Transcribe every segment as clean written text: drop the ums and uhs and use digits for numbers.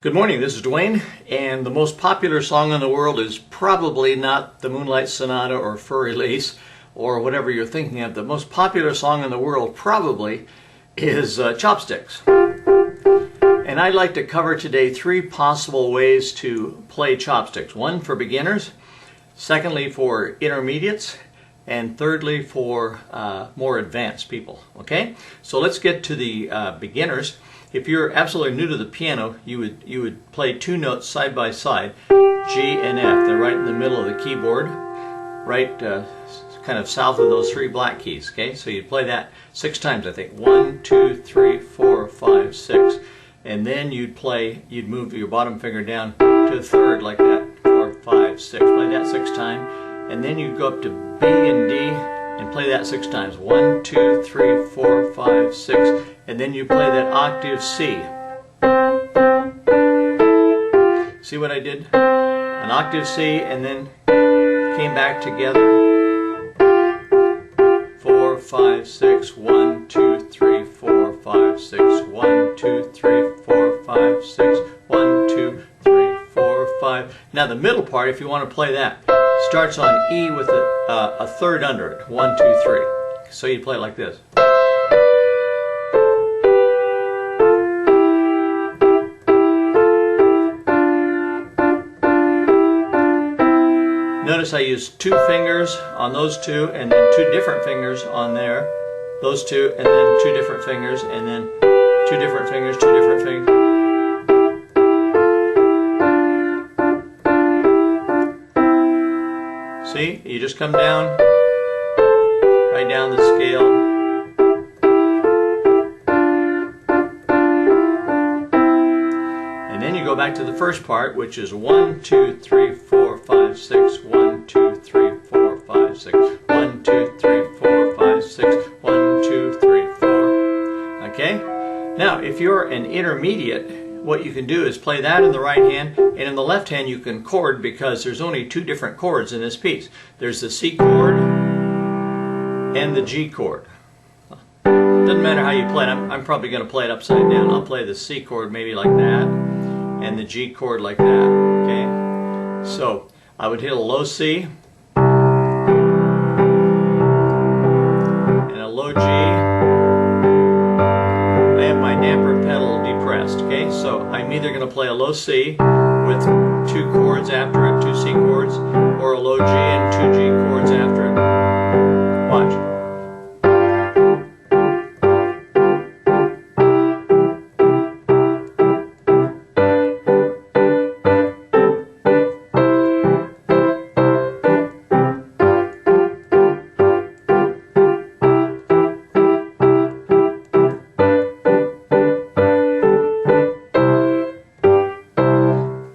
Good morning, this is Dwayne, and the most popular song in the world is probably not the Moonlight Sonata or Furry Lace or whatever you're thinking of. The most popular song in the world probably is Chopsticks. And I'd like to cover today three possible ways to play chopsticks. One for beginners, secondly for intermediates, and thirdly for more advanced people. Okay, so let's get to the beginners. If you're absolutely new to the piano, you would play two notes side by side, G and F. They're right in the middle of the keyboard, right kind of south of those three black keys. Okay, so you'd play that 6 times, I think. 1, 2, 3, 4, 5, 6, and then you'd move your bottom finger down to the third like that. 4, 5, 6. Play that 6 times, and then you'd go up to B and D and play that 6 times. 1, 2, 3, 4, 5, 6. And then you play that octave C. See what I did? An octave C, and then came back together. 4, 5, 6, 1, 2, 3, 4, 5, 6, 1, 2, 3, 4, 5, 6, 1, 2, 3, 4, 5. Now the middle part, if you want to play that, starts on E with a third under it. 1, 2, 3. So you play it like this. Notice I use 2 fingers on those two, and then 2 different fingers on there, those 2, and then 2 different fingers, and then 2 different fingers, 2 different fingers. See, you just come down, right down the scale. And then you go back to the first part, which is 1, 2, 3, 4, 5, 6, 1, 2, 3, 4, 5, 6, 1, 2, 3, 4, 5, 6, 1, 2, 3, 4. Okay? Now, if you're an intermediate, what you can do is play that in the right hand, and in the left hand you can chord, because there's only 2 different chords in this piece. There's the C chord and the G chord. Doesn't matter how you play it. I'm probably going to play it upside down. I'll play the C chord maybe like that, and the G chord like that. Okay? So I would hit a low C and a low G. I have my damper pedal depressed. Okay, so I'm either going to play a low C with 2 chords after it, 2 C chords, or a low G and 2 G chords after it. Watch.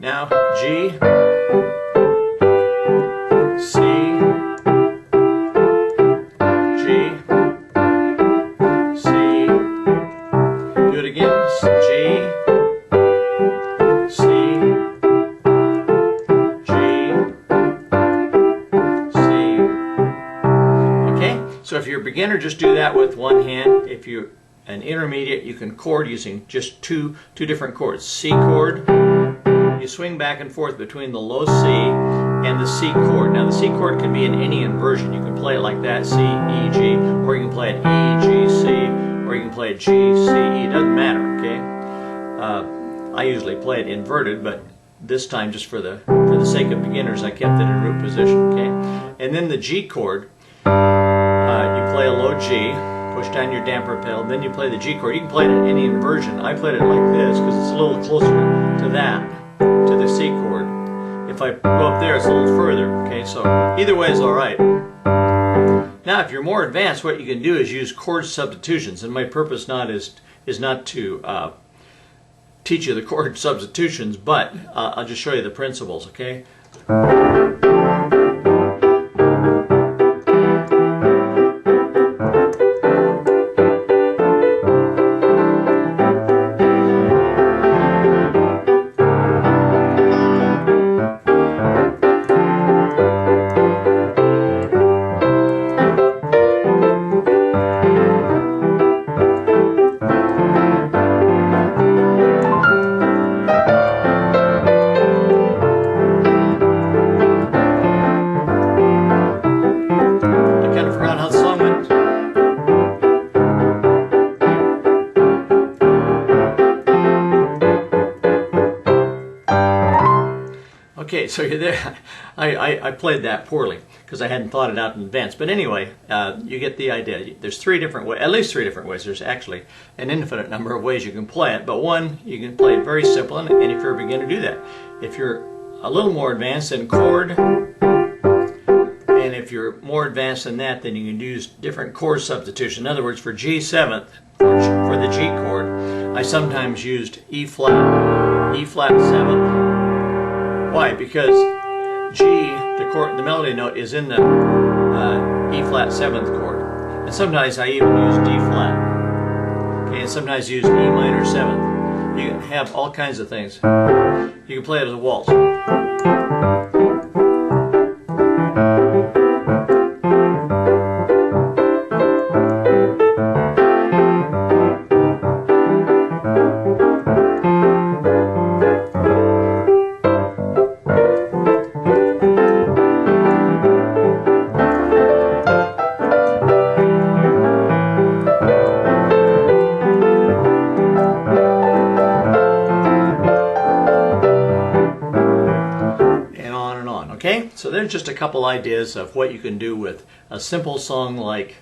Now G, C, G, C. Do it again. G, C, G, C. Okay? So if you're a beginner, just do that with one hand. If you're an intermediate, you can chord using just two different chords. C chord. You swing back and forth between the low C and the C chord. Now the C chord can be in any inversion. You can play it like that, C, E, G, or you can play it E, G, C, or you can play it G, C, E. It doesn't matter, okay? I usually play it inverted, but this time, just for the sake of beginners, I kept it in root position, okay? And then the G chord, you play a low G, push down your damper pedal, then you play the G chord. You can play it in any inversion. I played it like this because it's a little closer to that, to the C chord. If I go up there, it's a little further. Okay, so either way is alright. Now, if you're more advanced, what you can do is use chord substitutions, and my purpose is not to teach you the chord substitutions, but I'll just show you the principles, okay? Okay, so you're there. I played that poorly because I hadn't thought it out in advance. But anyway, you get the idea. There's three different ways, at least three different ways. There's actually an infinite number of ways you can play it. But one, you can play it very simple, and if you're a beginner, do that. If you're a little more advanced, then chord. And if you're more advanced than that, then you can use different chord substitution. In other words, for G7th, for the G chord, I sometimes used E flat 7th. Why? Because G, the chord, the melody note, is in the E flat 7th chord, and sometimes I even use D flat. Okay, and sometimes use E minor 7th. You can have all kinds of things. You can play it as a waltz. Okay, so there's just a couple ideas of what you can do with a simple song like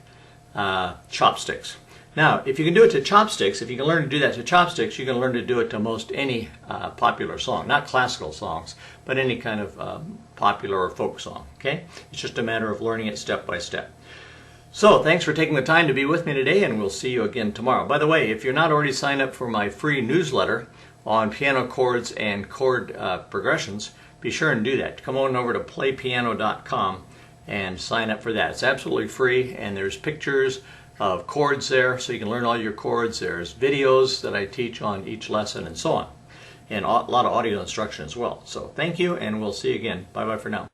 Chopsticks. Now, if you can do it to Chopsticks, if you can learn to do that to Chopsticks, you can learn to do it to most any popular song. Not classical songs, but any kind of popular or folk song. Okay, it's just a matter of learning it step by step. So, thanks for taking the time to be with me today, and we'll see you again tomorrow. By the way, if you're not already signed up for my free newsletter on piano chords and chord progressions, be sure and do that. Come on over to playpiano.com and sign up for that. It's absolutely free, and there's pictures of chords there so you can learn all your chords. There's videos that I teach on each lesson and so on, and a lot of audio instruction as well. So thank you, and we'll see you again. Bye-bye for now.